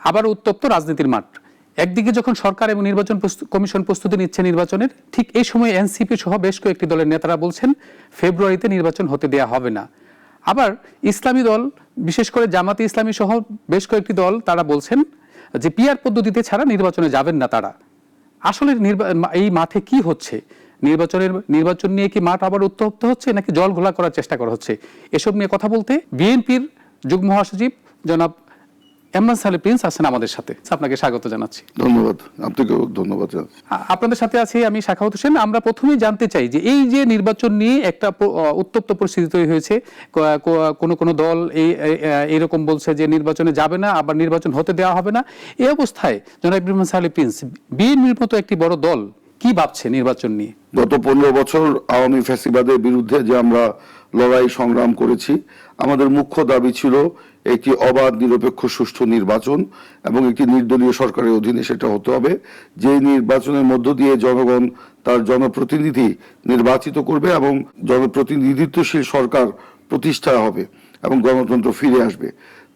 আবার উত্তপ্ত রাজনীতির মাঠ। একদিকে যখন সরকার এবং নির্বাচন কমিশন প্রস্তুতি নিচ্ছে নির্বাচনের, ঠিক এই সময় এনসিপি সহ বেশ কয়েকটি দলের নেতারা বলছেন ফেব্রুয়ারিতে নির্বাচন হতে দেয়া হবে না। আবার ইসলামী দল, বিশেষ করে জামাতে ইসলামী সহ বেশ কয়েকটি দল, তারা বলছেন যে পিআর পদ্ধতিতে ছাড়া নির্বাচনে যাবেন না তারা। আসলে এই মাঠে কি হচ্ছে? নির্বাচন নিয়ে কি মাঠ আবার উত্তপ্ত হচ্ছে, নাকি জল ঘোলা করার চেষ্টা করা হচ্ছে? এসব নিয়ে কথা বলতে বিএনপির যুগ্ম মহাসচিব জনাব এমরান সালে প্রিন্স আছেন আমাদের সাথে। আপনাকে স্বাগত জানাচ্ছি। ধন্যবাদ, আপনাকেও ধন্যবাদ। আপনাদের সাথে আছি আমি সাখাওয়াত হোসেন। আমরা প্রথমেই জানতে চাই যে এই যে নির্বাচন নিয়ে একটা উত্তপ্ত পরিস্থিতি তৈরি হয়েছে, কোন দল এইরকম বলছে যে নির্বাচনে যাবে না, আবার নির্বাচন হতে দেওয়া হবে না। এই অবস্থায় জনাব এমরান সালে প্রিন্স, বিএনপির মতো একটি বড় দল কি ভাবছে নির্বাচন নিয়ে? গত 15 বছর আওয়ামী ফ্যাসিবাদের বিরুদ্ধে যে আমরা লড়াই সংগ্রাম করেছি, আমাদের মুখ্য দাবি ছিল একটি অবাধ, নিরপেক্ষ, সুষ্ঠু নির্বাচন এবং একটি নির্দলীয় সরকারের অধীনে সেটা হতে হবে, যে নির্বাচনের মধ্য দিয়ে জনগণ তার জনপ্রতিনিধি নির্বাচিত করবে এবং জনপ্রতিনিধিত্বশীল সরকার প্রতিষ্ঠা হবে এবং গণতন্ত্র ফিরে আসবে।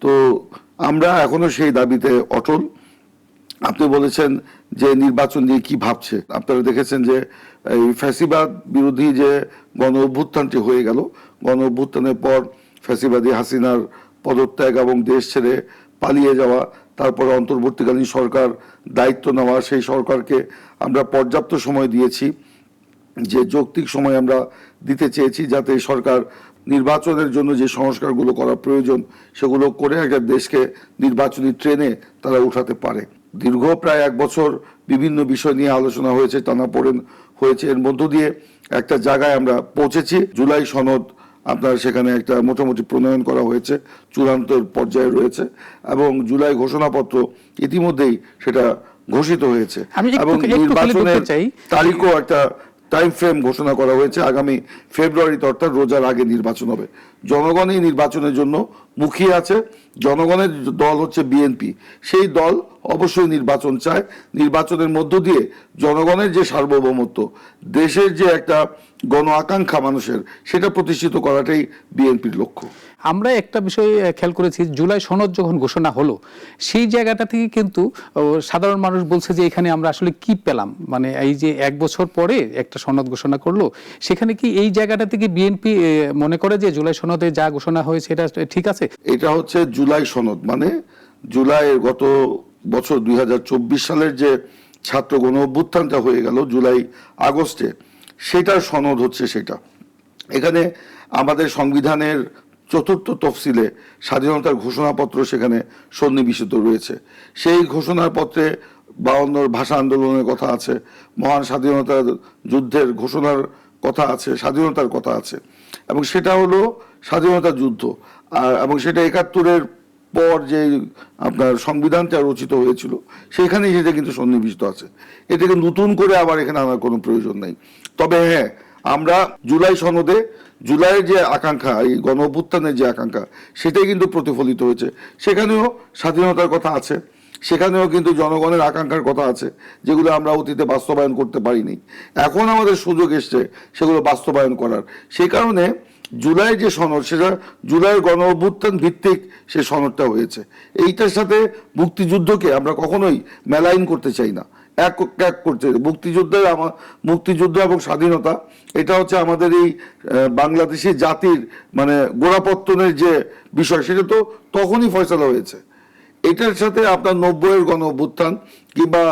তো আমরা এখনো সেই দাবিতে অটল। আপনি বলেছেন যে নির্বাচন নিয়ে কি ভাবছে। আপনারা দেখেছেন যে এই ফ্যাসিবাদ বিরোধী যে গণ অভ্যুত্থানটি হয়ে গেল, গণ অভ্যুত্থানের পর ফ্যাসিবাদী হাসিনার পদত্যাগ এবং দেশ ছেড়ে পালিয়ে যাওয়া, তারপরে অন্তর্বর্তীকালীন সরকার দায়িত্ব নেওয়া, সেই সরকারকে আমরা পর্যাপ্ত সময় দিয়েছি, যে যৌক্তিক সময় আমরা দিতে চেয়েছি যাতে সরকার নির্বাচনের জন্য যে সংস্কারগুলো করা প্রয়োজন সেগুলো করে একটা দেশকে নির্বাচনী ট্রেনে তারা উঠাতে পারে। দীর্ঘ প্রায় 1 বছর বিভিন্ন বিষয় নিয়ে আলোচনা হয়েছে, টানাপোড়েন হয়েছে, এর মধ্য দিয়ে একটা জায়গায় আমরা পৌঁছেছি। জুলাই সনদ আপনার সেখানে একটা মোটামুটি প্রণয়ন করা হয়েছে, চূড়ান্ত পর্যায়ে রয়েছে এবং জুলাই ঘোষণাপত্র ইতিমধ্যেই সেটা ঘোষিত হয়েছে এবং নির্বাচনের তারিখও একটা টাইম ফ্রেম ঘোষণা করা হয়েছে। আগামী ফেব্রুয়ারিতে, অর্থাৎ রোজার আগে নির্বাচন হবে। জনগণ এই নির্বাচনের জন্য মুখিয়ে আছে। জনগণের দল হচ্ছে বিএনপি, সেই দল অবশ্যই নির্বাচন চায়। নির্বাচনের মধ্য দিয়ে জনগণের যে সার্বভৌমত্ব, দেশের যে একটা গণ আকাঙ্ক্ষা মানুষের, সেটা প্রতিষ্ঠিত করাটাই বিএনপির লক্ষ্য। আমরা একটা বিষয় খেয়াল করেছি, জুলাই সনদ যখন ঘোষণা হলো সেই জায়গাটা থেকে কিন্তু সাধারণ মানুষ বলছে যে এখানে আমরা আসলে কি পেলাম, মানে এই যে 1 বছর পরে একটা সনদ ঘোষণা করলো, সেখানে কি এই জায়গাটা থেকে বিএনপি মনে করে যে জুলাই সনদে যা ঘোষণা হয়েছে এটা ঠিক আছে? এটা হচ্ছে জুলাই সনদ, মানে জুলাইয়ের গত বছর 2024 সালের যে ছাত্র গণ অভ্যুত্থানটা হয়ে গেল জুলাই আগস্টে, সেটার সনদ হচ্ছে সেটা। এখানে আমাদের সংবিধানের 4th তফসিলে স্বাধীনতার ঘোষণাপত্র সেখানে সন্নিবেশিত রয়েছে। সেই ঘোষণাপত্রে 52 ভাষা আন্দোলনের কথা আছে, মহান স্বাধীনতা যুদ্ধের ঘোষণার কথা আছে, স্বাধীনতার কথা আছে এবং সেটা হলো স্বাধীনতা যুদ্ধ। আর এবং সেটা 71-এর পর যে আপনার সংবিধানটা রচিত হয়েছিল সেখানেই সেটা কিন্তু সন্নিবেশিত আছে। এটাকে নতুন করে আবার এখানে আনার কোনো প্রয়োজন নেই। তবে হ্যাঁ, আমরা জুলাই সনদে জুলাইয়ের যে আকাঙ্ক্ষা, এই গণ অভ্যুত্থানের যে আকাঙ্ক্ষা, সেটাই কিন্তু প্রতিফলিত হয়েছে। সেখানেও স্বাধীনতার কথা আছে, সেখানেও কিন্তু জনগণের আকাঙ্ক্ষার কথা আছে, যেগুলো আমরা অতীতে বাস্তবায়ন করতে পারিনি। এখন আমাদের সুযোগ এসছে সেগুলো বাস্তবায়ন করার। সেই কারণে জুলাই যে সনদ, সেটা জুলাইয়ের গণ অভ্যুত্থান ভিত্তিক সে সনদটা হয়েছে। এইটার সাথে মুক্তিযুদ্ধকে আমরা কখনোই মেলাইন করতে চাই না, এক করতে। মুক্তিযুদ্ধ এবং স্বাধীনতা, এটা হচ্ছে আমাদের এই বাংলাদেশি জাতির মানে গোড়াপত্তনের যে বিষয়, সেটা তো তখনই ফয়সালা হয়েছে। এটার সাথে আপনার 90-এর গণ অভ্যুত্থান কিংবা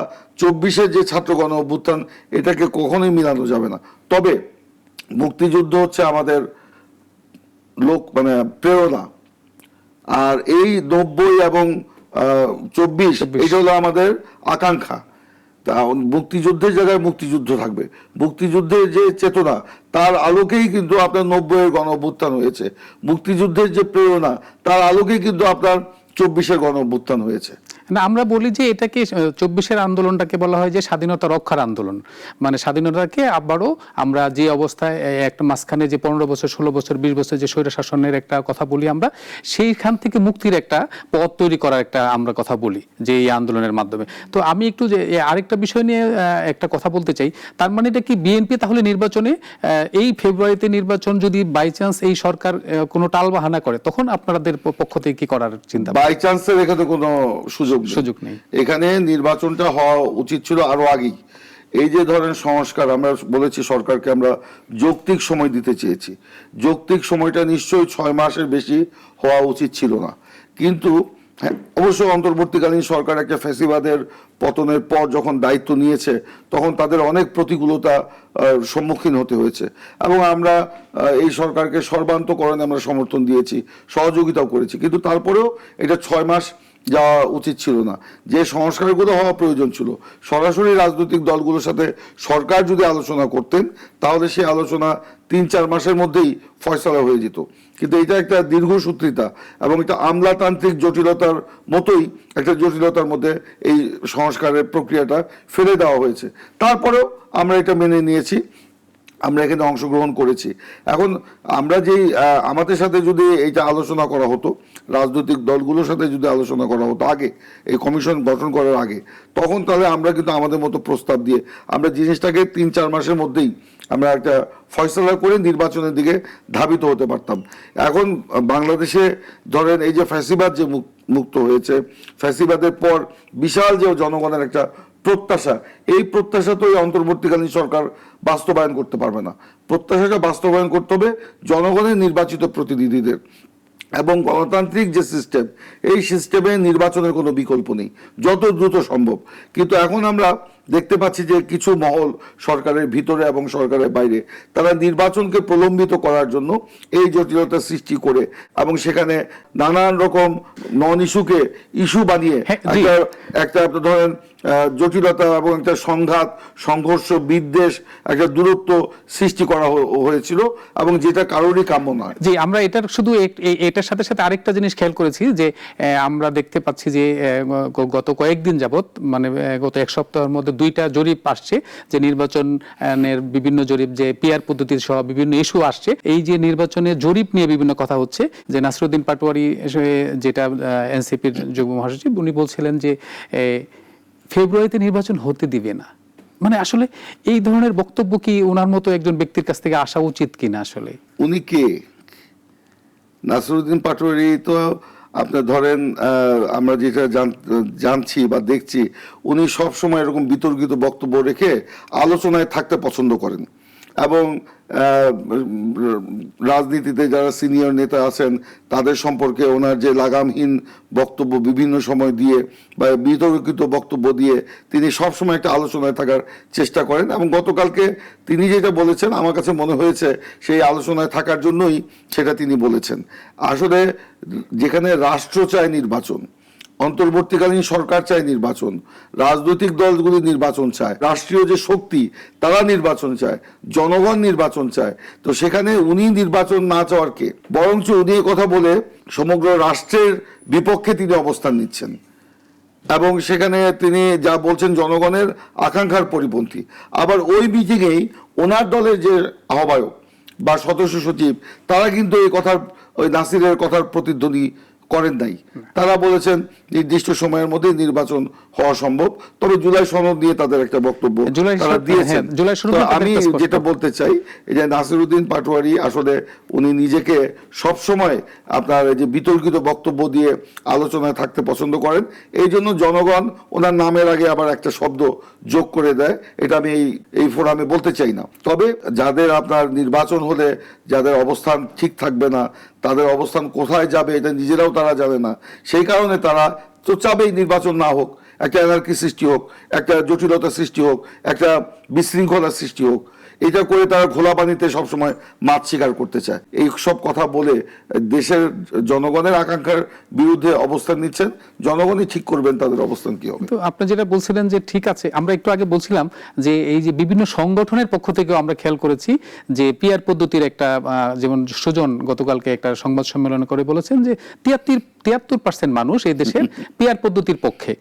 24-এর যে ছাত্র গণ অভ্যুত্থান, এটাকে কখনোই মিলানো যাবে না। তবে মুক্তিযুদ্ধ হচ্ছে আমাদের মানে প্রেরণা, আর এই 90 এবং 24 এটা হলো আমাদের আকাঙ্ক্ষা। তা মুক্তিযুদ্ধের জায়গায় মুক্তিযুদ্ধ থাকবে, মুক্তিযুদ্ধের যে চেতনা, তার আলোকেই কিন্তু আপনার 90-এর গণ অভ্যুত্থান হয়েছে। মুক্তিযুদ্ধের যে প্রেরণা, তার আলোকেই কিন্তু আপনার 24-এর গণ অভ্যুত্থান হয়েছে। না, আমরা বলি যে এটাকে 24-এর আন্দোলনটাকে বলা হয় যে স্বাধীনতা রক্ষার আন্দোলন। মানে স্বাধীনতাকে আবারও আমরা যে অবস্থায় একটা মাঝখানে যে 15 বছর 16 বছর 20 বছর যে স্বৈর শাসনের একটা কথা বলি আমরা, সেইখান থেকে মুক্তির একটা পথ তৈরি করার একটা আমরা কথা বলি যে এই আন্দোলনের মাধ্যমে। তো আমি একটু যে আরেকটা বিষয় নিয়ে একটা কথা বলতে চাই। তার মানে এটা কি বিএনপি তাহলে নির্বাচনে এই ফেব্রুয়ারিতে নির্বাচন যদি বাই চান্স এই সরকার কোনো টালবাহানা করে, তখন আপনাদের পক্ষ থেকে কি করার চিন্তা? বাই চান্সের এখানে কোনো সুযোগ সুযোগ নেই। এখানে নির্বাচনটা হওয়া উচিত ছিল আরো আগেই। এই যে ধরেন সংস্কার, আমরা বলেছি সরকারকে আমরা যৌক্তিক সময় দিতে চেয়েছি, যৌক্তিক সময়টা নিশ্চয়ই 6 মাসের বেশি হওয়া উচিত ছিল না। কিন্তু হ্যাঁ, অবশ্য অন্তর্বর্তীকালীন সরকার একটা ফ্যাসিবাদের পতনের পর যখন দায়িত্ব নিয়েছে তখন তাদের অনেক প্রতিকূলতা সম্মুখীন হতে হয়েছে, এবং আমরা এই সরকারকে সর্বান্তকরণে আমরা সমর্থন দিয়েছি, সহযোগিতাও করেছি। কিন্তু তারপরেও এটা 6 মাস যাওয়া উচিত ছিল না। যে সংস্কারগুলো হওয়া প্রয়োজন ছিল, সরাসরি রাজনৈতিক দলগুলোর সাথে সরকার যদি আলোচনা করতেন তাহলে সেই আলোচনা 3-4 মাসের মধ্যেই ফয়সালা হয়ে যেত। কিন্তু এটা একটা দীর্ঘসূত্রিতা এবং একটা আমলাতান্ত্রিক জটিলতার মতোই একটা জটিলতার মধ্যে এই সংস্কারের প্রক্রিয়াটা ফেলে দেওয়া হয়েছে। তারপরেও আমরা এটা মেনে নিয়েছি, আমরা এখানে অংশগ্রহণ করেছি। এখন আমরা যেই আমাদের সাথে যদি এইটা আলোচনা করা হতো, রাজনৈতিক দলগুলোর সাথে যদি আলোচনা করা হতো আগে, এই কমিশন গঠন করার আগে, তখন তাহলে আমরা কিন্তু আমাদের মতো প্রস্তাব দিয়ে আমরা জিনিসটাকে 3-4 মাসের মধ্যেই আমরা একটা ফয়সলা করে নির্বাচনের দিকে ধাবিত হতে পারতাম। এখন বাংলাদেশে ধরেন এই যে ফ্যাসিবাদ যে মুক্ত হয়েছে, ফ্যাসিবাদের পর বিশাল যে জনগণের একটা প্রত্যাশা, এই প্রত্যাশা তো এই অন্তর্বর্তীকালীন সরকার বাস্তবায়ন করতে পারবে না। প্রত্যাশাটা বাস্তবায়ন করতে হবে জনগণের নির্বাচিত প্রতিনিধিদের, এবং গণতান্ত্রিক যে সিস্টেম, এই সিস্টেমে নির্বাচনের কোনো বিকল্প নেই যত দ্রুত সম্ভব। কিন্তু এখন আমরা দেখতে পাচ্ছি যে কিছু মহল সরকারের ভিতরে এবং সরকারের বাইরে তারা নির্বাচনকে প্রলম্বিত করার জন্য এই জটিলতা সৃষ্টি করে এবং সেখানে নানান রকম নন ইস্যুকে ইস্যু বানিয়ে একটা ধরেন জটিলতা এবং একটা সংঘাত, সংঘর্ষ, বিদ্বেষ, একটা দূরত্ব সৃষ্টি করা হয়েছিল এবং যেটা কারোরই কাম্য নয়। জি, আমরা এটার শুধু এটার সাথে সাথে আরেকটা জিনিস খেয়াল করেছি যে আমরা দেখতে পাচ্ছি যে গত কয়েকদিন যাবত, মানে গত এক সপ্তাহের মধ্যে 2টা জরিপ আসছে, যে নির্বাচনের বিভিন্ন জরিপ, যে পিআর পদ্ধতি সহ বিভিন্ন ইস্যু আসছে। এই যে নির্বাচনের জরিপ নিয়ে বিভিন্ন কথা হচ্ছে, যে নাসিরউদ্দিন পাটোয়ারি, যেটা এনসিপির যুগ্ম মহাসচিব, উনি বলছিলেন যে ফেব্রুয়ারিতে নির্বাচন হতে দিবে না। মানে আসলে এই ধরনের বক্তব্য কি ওনার মতো একজন ব্যক্তির কাছ থেকে আসা উচিত কিনা? আসলে উনি কে? নাসিরউদ্দিন পাটোয়ারি তো আপনার ধরেন আমরা যেটা জানছি বা দেখছি, উনি সবসময় এরকম বিতর্কিত বক্তব্য রেখে আলোচনায় থাকতে পছন্দ করেন, এবং রাজনীতিতে যারা সিনিয়র নেতা আছেন তাদের সম্পর্কে ওনার যে লাগামহীন বক্তব্য বিভিন্ন সময় দিয়ে বা বিতর্কিত বক্তব্য দিয়ে তিনি সবসময় একটা আলোচনায় থাকার চেষ্টা করেন। এবং গতকালকে তিনি যেটা বলেছেন আমার কাছে মনে হয়েছে সেই আলোচনায় থাকার জন্যই সেটা তিনি বলেছেন। আসলে যেখানে রাষ্ট্র চায় নির্বাচন, অন্তর্বর্তীকালীন সরকার চায় নির্বাচন, রাজনৈতিক দলগুলি নির্বাচন চায়, রাষ্ট্রীয় যে শক্তি তারা নির্বাচন চায়, জনগণ নির্বাচন চায়, তো সেখানে উনি নির্বাচন না চাওয়ার কে? বরঞ্চ উনি কথা বলে সমগ্র রাষ্ট্রের বিপক্ষে তিনি অবস্থান নিচ্ছেন, এবং সেখানে তিনি যা বলছেন জনগণের আকাঙ্ক্ষার পরিপন্থী। আবার ওই মিটিংয়েই ওনার দলের যে আহ্বায়ক বা সদস্য সচিব তারা কিন্তু এই কথার, ওই নাসিরের কথার প্রতিধ্বনি করেন নাই। তারা বলেছেন নির্দিষ্ট সময়ের মধ্যে নির্বাচন হওয়া সম্ভব, তবে জুলাই সনদ নিয়ে তাদের একটা বক্তব্য তারা দিয়েছেন। আমি যেটা বলতে চাই যে নাসিরউদ্দিন পাটোয়ারি আসলে উনি নিজেকে সবসময় আপনার যে বিতর্কিত বক্তব্য দিয়ে আলোচনায় থাকতে পছন্দ করেন, এই জন্য জনগণ ওনার নামের আগে আবার একটা শব্দ যোগ করে দেয়। এটা আমি এই ফোরামে বলতে চাই না। তবে যাদের আপনার নির্বাচন হলে যাদের অবস্থান ঠিক থাকবে না, তাদের অবস্থান কোথায় যাবে এটা নিজেরাও তারা জানে না, সেই কারণে তারা তো চাবেই নির্বাচন না হোক, একটা এনার্কি সৃষ্টি হোক, একটা জটিলতা সৃষ্টি হোক, একটা বিশৃঙ্খলার সৃষ্টি হোক। এটা করে তারা ঘোলা পানিতে সবসময় মাছ শিকার করতে চায়। এই সব কথা বলে দেশের জনগণের আকাঙ্ক্ষার বিরুদ্ধে অবস্থান নিচ্ছেন। জনগণই ঠিক করবেন তাদের অবস্থান কি হবে। তো আপনি যেটা বলছিলেন যে ঠিক আছে, আমরা একটু আগে বলছিলাম যে এই যে বিভিন্ন সংগঠনের পক্ষ থেকেও আমরা খেয়াল করেছি যে পিআর পদ্ধতির একটা, যেমন সুজন গতকালকে একটা সংবাদ সম্মেলন করে বলেছেন যে 73% মানুষ এই দেশের পিআর পদ্ধতির পক্ষে।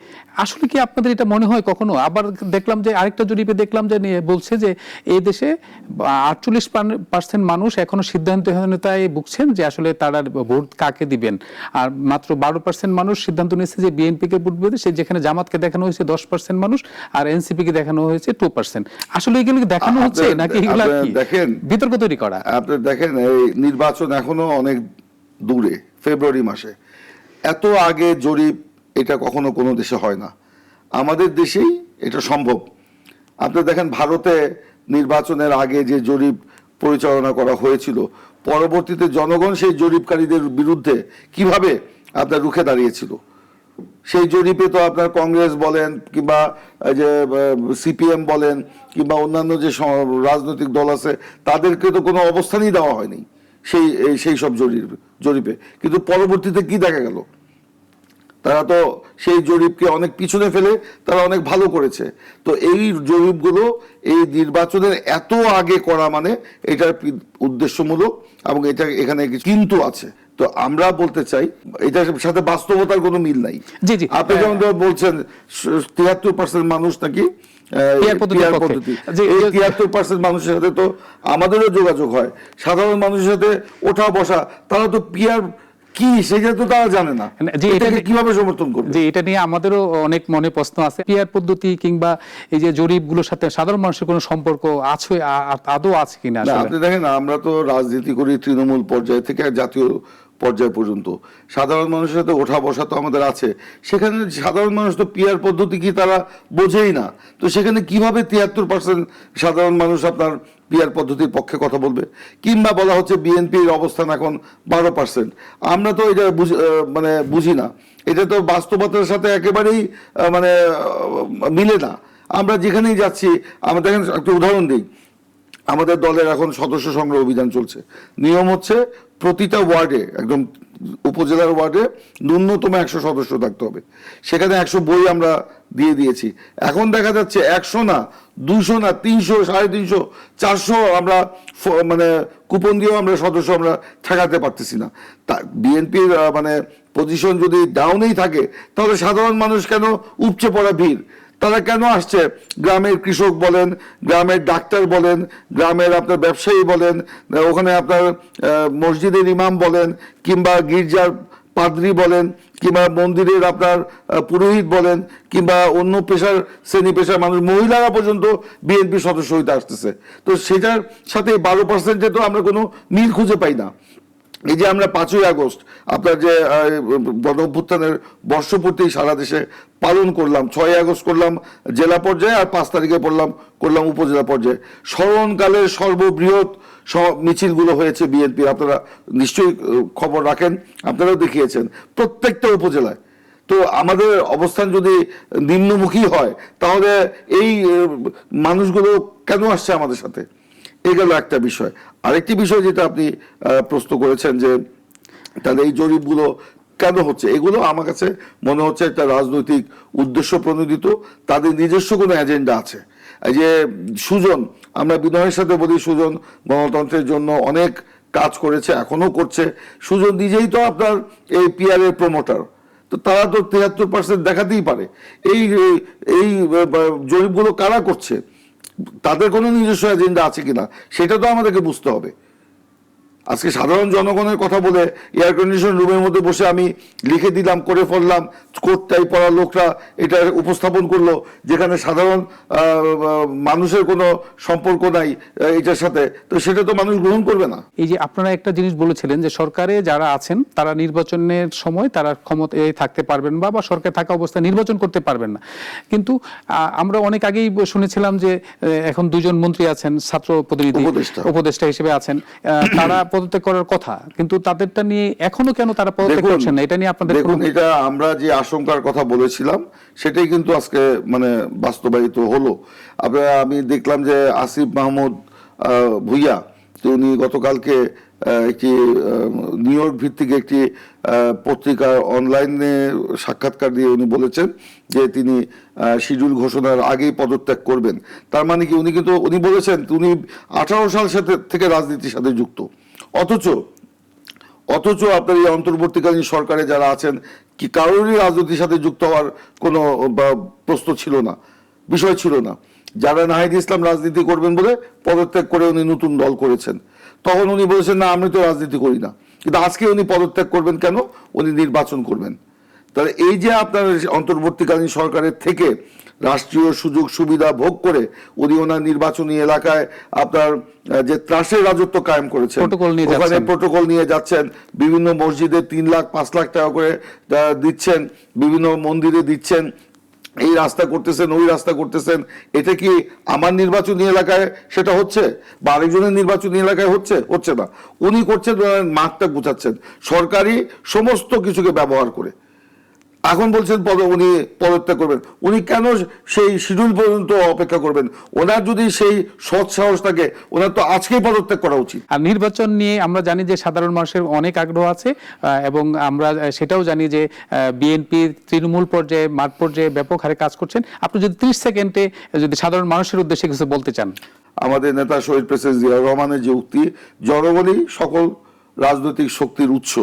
আসলে কি আপনাদের এটা মনে হয় কখনো? আবার দেখলাম যে আরেকটা জরিপে দেখলাম যে বলছে যে এই দেশে 48% মানুষ এখনো সিদ্ধান্তহীনতায় ভুগছেন যে আসলে তারা ভোট কাকে দিবেন, আর মাত্র 12% মানুষ সিদ্ধান্ত নিয়েছে যে বিএনপি কে ভোট দেবে, যেখানে জামাতকে দেখানো হয়েছে 10% মানুষ আর এনসিপি কে দেখানো হয়েছে 2%। আসলে এগুলো দেখানো হচ্ছে নাকি এগুলা কি দেখেন বিতর্ক তৈরি করা? আপনি দেখেন এই নির্বাচন এখনো অনেক দূরে, ফেব্রুয়ারি মাসে। এত আগে জরিপ এটা কখনো কোনো দেশে হয় না, আমাদের দেশেই এটা সম্ভব। আপনি দেখেন ভারতে নির্বাচনের আগে যে জরিপ পরিচালনা করা হয়েছিল, পরবর্তীতে জনগণ সেই জরিপকারীদের বিরুদ্ধে কিভাবে আপনার রুখে দাঁড়িয়েছিল। সেই জরিপে তো আপনার কংগ্রেস বলেন কিংবা যে সিপিএম বলেন কিংবা অন্যান্য যে রাজনৈতিক দল আছে তাদেরকে তো কোনো অবস্থানই দেওয়া হয়নি সেই সব জরিপে। কিন্তু পরবর্তীতে কি দেখা গেল, তারা তো সেই জরিপকে অনেক পিছনে ফেলে তারা অনেক ভালো করেছে। তো এই জরিপগুলো এই নির্বাচনের এত আগে করা মানে এটার উদ্দেশ্যমূলক এবং এটা এখানে কিন্তু আছে। তো আমরা বলতে চাই এটার সাথে বাস্তবতার কোনো মিল নাই। জি জি, আপনি যেমন বলছেন 73% মানুষ নাকি পিয়ার পদ্ধতি, এই 73% মানুষের সাথে তো আমাদেরও যোগাযোগ হয়। সাধারণ মানুষের সাথে ওঠা বসা, তারা তো পিয়ার কি সেটা তো তারা জানে না, যে এটাকে কিভাবে সমর্থন করবে। যে এটা নিয়ে আমাদেরও অনেক মনে প্রশ্ন আছে। পিয়ার পদ্ধতি কিংবা এই যে জরিপগুলোর সাথে সাধারণ মানুষের কোনো সম্পর্ক আছে, আদৌ আছে কিনা? আপনি দেখেন, আমরা তো রাজনীতি করি তৃণমূল পর্যায় থেকে জাতীয় পর্যায় পর্যন্ত। সাধারণ মানুষের সাথে ওঠা বসা তো আমাদের আছে। সেখানে সাধারণ মানুষ তো পিয়ার পদ্ধতি কি তারা বোঝেই না। তো সেখানে কিভাবে 73% সাধারণ মানুষ আপনার পিয়ার পদ্ধতির পক্ষে কথা বলবে? কিংবা বলা হচ্ছে বিএনপির অবস্থান এখন 12%। আমরা তো এটা মানে বুঝি না, এটা তো বাস্তবতার সাথে একেবারেই মানে মিলে না। আমরা যেখানেই যাচ্ছি, আমরা দেখেন একটা উদাহরণ দিই, আমাদের দলের এখন সদস্য সংগ্রহ অভিযান চলছে। নিয়ম হচ্ছে প্রতিটা ওয়ার্ডে, একদম উপজেলার ওয়ার্ডে ন্যূনতম 100 সদস্য থাকতে হবে। সেখানে 100 বই আমরা দিয়ে দিয়েছি। এখন দেখা যাচ্ছে 100 না, 200 না, 300, 350, 400 আমরা মানে কুপন দিয়েও আমরা সদস্য আমরা ঠেকাতে পারতেছি না। তা বিএনপির মানে পজিশন যদি ডাউনেই থাকে, তাহলে সাধারণ মানুষ কেন উপচে পড়া ভিড়? তারা কেন আসছে? গ্রামের কৃষক বলেন, গ্রামের ডাক্তার বলেন, গ্রামের আপনার ব্যবসায়ী বলেন, ওখানে আপনার মসজিদের ইমাম বলেন, কিংবা গির্জার পাদ্রী বলেন, কিংবা মন্দিরের আপনার পুরোহিত বলেন, কিংবা অন্য পেশার শ্রেণী পেশার মানুষ, মহিলারা পর্যন্ত বিএনপি সদস্য হইতে আসতেছে। তো সেটার সাথে 12% তো আমরা কোনো মিল খুঁজে পাই না। এই যে আমরা 5ই আগস্ট আপনার যে গণ অভ্যুত্থানের বর্ষপূর্তি সারা দেশে পালন করলাম, 6ই আগস্ট করলাম জেলা পর্যায়ে, আর 5 তারিখে করলাম উপজেলা পর্যায়ে। স্মরণকালের সর্ববৃহৎ মিছিলগুলো হয়েছে বিএনপি, আপনারা নিশ্চয়ই খবর রাখেন, আপনারাও দেখিয়েছেন প্রত্যেকটা উপজেলায়। তো আমাদের অবস্থান যদি নিম্নমুখী হয়, তাহলে এই মানুষগুলো কেন আসছে আমাদের সাথে? এই গেল একটা বিষয়। আরেকটি বিষয় যেটা আপনি প্রশ্ন করেছেন যে তাহলে এই জরিপগুলো কেন হচ্ছে, এগুলো আমার কাছে মনে হচ্ছে একটা রাজনৈতিক উদ্দেশ্য প্রণোদিত। তাদের নিজস্ব কোনো এজেন্ডা আছে। এই যে সুজন, আমরা বিনয়ের সাথে বলি, সুজন গণতন্ত্রের জন্য অনেক কাজ করেছে, এখনো করছে। সুজন নিজেই তো আপনার এই পিআরের প্রমোটার। তো তারা তো 73% দেখাতেই পারে। এই জরিপগুলো কারা করছে? তাদের কোনো নিজস্ব এজেন্ডা আছে কিনা সেটা তো আমাদেরকে বুঝতে হবে। আজকে সাধারণ জনগণের কথা বলে এয়ার কন্ডিশন রুমের মধ্যে বসে আমি লিখে দিলাম, করে ফেললাম, কোটটাই পড়া লোকরা এটা উপস্থাপন করলো, যেখানে সাধারণ মানুষের কোনো সম্পর্ক নাই এটার সাথে, তো সেটা তো মানুষ গ্রহণ করবে না। এই যে আপনারা একটা জিনিস বলেছিলেন যে সরকারে যারা আছেন তারা নির্বাচনের সময় তারা ক্ষমতায় থাকতে পারবেন বা সরকার থাকা অবস্থায় নির্বাচন করতে পারবেন না। কিন্তু আমরা অনেক আগেই শুনেছিলাম যে এখন 2 জন মন্ত্রী আছেন, ছাত্র প্রতিনিধি উপদেষ্টা হিসেবে আছেন, তারা পদত্যাগ করার কথা, কিন্তু তাদেরটা নিয়ে এখনো কেন তারা পদত্যাগ করছেন না? এটা নিয়ে আপনাদের দেখুন, এটা আমরা যে আশঙ্কার কথা বলেছিলাম সেটাই কিন্তু আজকে মানে বাস্তবায়িত হলো। আমি দেখলাম যে আসিফ মাহমুদ ভুইয়া, তো উনি গতকালকে একটি নিউ ইয়র্ক ভিত্তিক একটি পত্রিকার অনলাইনে সাক্ষাৎকার দিয়ে উনি বলেছেন যে তিনি শিডিউল ঘোষণার আগেই পদত্যাগ করবেন। তার মানে কি, উনি বলেছেন উনি 18 সাল থেকে রাজনীতির সাথে যুক্ত, অথচ আপনার এই অন্তর্বর্তীকালীন সরকারে যারা আছেন কি কারোরই রাজনীতির সাথে যুক্ত হওয়ার কোনো প্রশ্ন ছিল না, বিষয় ছিল না। যারা নাহিদ ইসলাম রাজনীতি করবেন বলে পদত্যাগ করে উনি নতুন দল করেছেন, তখন উনি বলেছেন না আমি তো রাজনীতি করি না। কিন্তু আজকে উনি পদত্যাগ করবেন কেন? উনি নির্বাচন করবেন। তাহলে এই যে আপনার অন্তর্বর্তীকালীন সরকারের থেকে রাষ্ট্রীয় সুযোগ সুবিধা ভোগ করে উনি ওনার নির্বাচনী এলাকায় আপনার যে ত্রাসের রাজত্ব কায়েম করেছেন, প্রটোকল নিয়ে ওখানে যাচ্ছেন। প্রটোকল নিয়ে যাচ্ছেন, বিভিন্ন মসজিদে 3 লাখ 5 লাখ টাকা করে দিচ্ছেন, বিভিন্ন মন্দিরে দিচ্ছেন, এই রাস্তা করতেছেন, ওই রাস্তা করতেছেন। এটা কি আমার নির্বাচনী এলাকায় সেটা হচ্ছে, বা আরেকজনের নির্বাচনী এলাকায় হচ্ছে না। উনি করছেন মাঠটা গুছাচ্ছেন সরকারি সমস্ত কিছুকে ব্যবহার করে। এখন বলছেন উনি পদত্যাগ করবেন। উনি কেন সেই শিডিউল পর্যন্ত অপেক্ষা করবেন? ওনার যদি সেই সৎ সাহস থাকে, ওনার তো আজকেই পদত্যাগ করা উচিত। আর নির্বাচন নিয়ে আমরা জানি যে সাধারণ মানুষের অনেক আগ্রহ আছে, এবং আমরা সেটাও জানি যে বিএনপি তৃণমূল পর্যায়ে, মাঠ পর্যায়ে ব্যাপক হারে কাজ করছেন। আপনি যদি 30 সেকেন্ডে যদি সাধারণ মানুষের উদ্দেশ্যে কিছু বলতে চান। আমাদের নেতা শহীদ প্রেসিডেন্ট জিয়াউর রহমানের যে উক্তি, জনগণই সকল রাজনৈতিক শক্তির উৎস,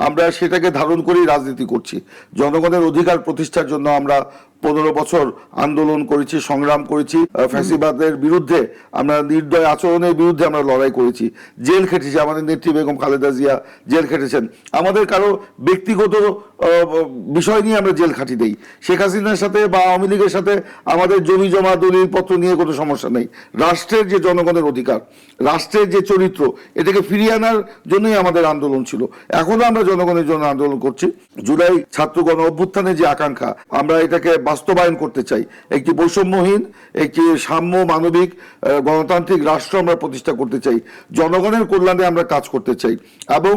আমরা সেটাকে ধারণ করেই রাজনীতি করছি। জনগণের অধিকার প্রতিষ্ঠার জন্য আমরা 15 বছর আন্দোলন করেছি, সংগ্রাম করেছি, ফ্যাসিবাদের বিরুদ্ধে, আমরা নির্দয় আচরণের বিরুদ্ধে আমরা লড়াই করেছি, জেল খেটেছি। আমাদের নেত্রী বেগম খালেদা জিয়া জেল খেটেছেন। আমাদের কারো ব্যক্তিগত বিষয় নিয়ে আমরা জেল খাটি নেই। শেখ হাসিনার সাথে বা আওয়ামী লীগের সাথে আমাদের জমি জমা দলিলপত্র নিয়ে কোনো সমস্যা নেই। রাষ্ট্রের যে জনগণের অধিকার, রাষ্ট্রের যে চরিত্র, এটাকে ফিরিয়ে আনার জন্যই আমাদের আন্দোলন ছিল। এখনো আমরা জনগণের জন্য আন্দোলন করছি। জুলাই ছাত্র গণ অভ্যুত্থানের যে আকাঙ্ক্ষা, আমরা এটাকে বাস্তবায়ন করতে চাই। একটি বৈষম্যহীন, একটি সাম্য, মানবিক, গণতান্ত্রিক রাষ্ট্র আমরা প্রতিষ্ঠা করতে চাই। জনগণের কল্যাণে আমরা কাজ করতে চাই এবং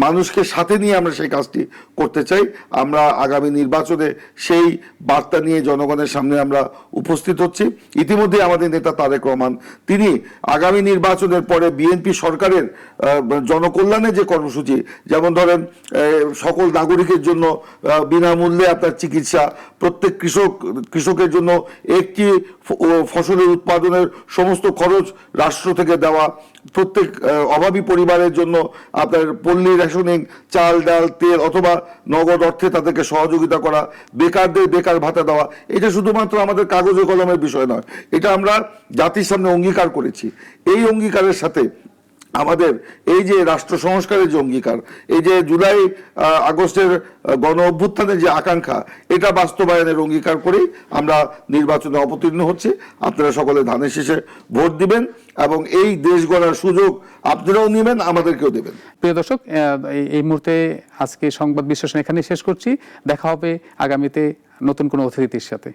মানুষকে সাথে নিয়ে আমরা সেই কাজটি করতে চাই। আমরা আগামী নির্বাচনে সেই বার্তা নিয়ে জনগণের সামনে আমরা উপস্থিত হচ্ছি। ইতিমধ্যে আমাদের নেতা তারেক রহমান, তিনি আগামী নির্বাচনের পরে বিএনপি সরকারের জনকল্যাণে যে কর্মসূচি, যেমন ধরেন সকল নাগরিকের জন্য বিনামূল্যে আপনার চিকিৎসা, প্রত্যেক কৃষকের জন্য একটি ফসলের উৎপাদনের সমস্ত খরচ রাষ্ট্র থেকে দেওয়া, প্রত্যেক অভাবী পরিবারের জন্য আপনার পল্লী রেশনিং, চাল ডাল তেল অথবা নগদ অর্থে তাদেরকে সহযোগিতা করা, বেকারদের বেকার ভাতা দেওয়া, এটা শুধুমাত্র আমাদের কাগজে কলমের বিষয় নয়, এটা আমরা জাতির সামনে অঙ্গীকার করেছি। এই অঙ্গীকারের সাথে আমাদের এই যে রাষ্ট্র সংস্কারের যে অঙ্গীকার, এই যে জুলাই আগস্টের গণ অভ্যুত্থানের যে আকাঙ্ক্ষা, এটা বাস্তবায়নের অঙ্গীকার করেই আমরা নির্বাচনে অবতীর্ণ হচ্ছি। আপনারা সকলে ধানের শীষে ভোট দিবেন এবং এই দেশ গড়ার সুযোগ আপনারাও নেবেন, আমাদেরকেও দেবেন। প্রিয় দর্শক, এই মুহূর্তে আজকে সংবাদ বিশ্লেষণ এখানে শেষ করছি। দেখা হবে আগামীতে নতুন কোনো অতিথির সাথে।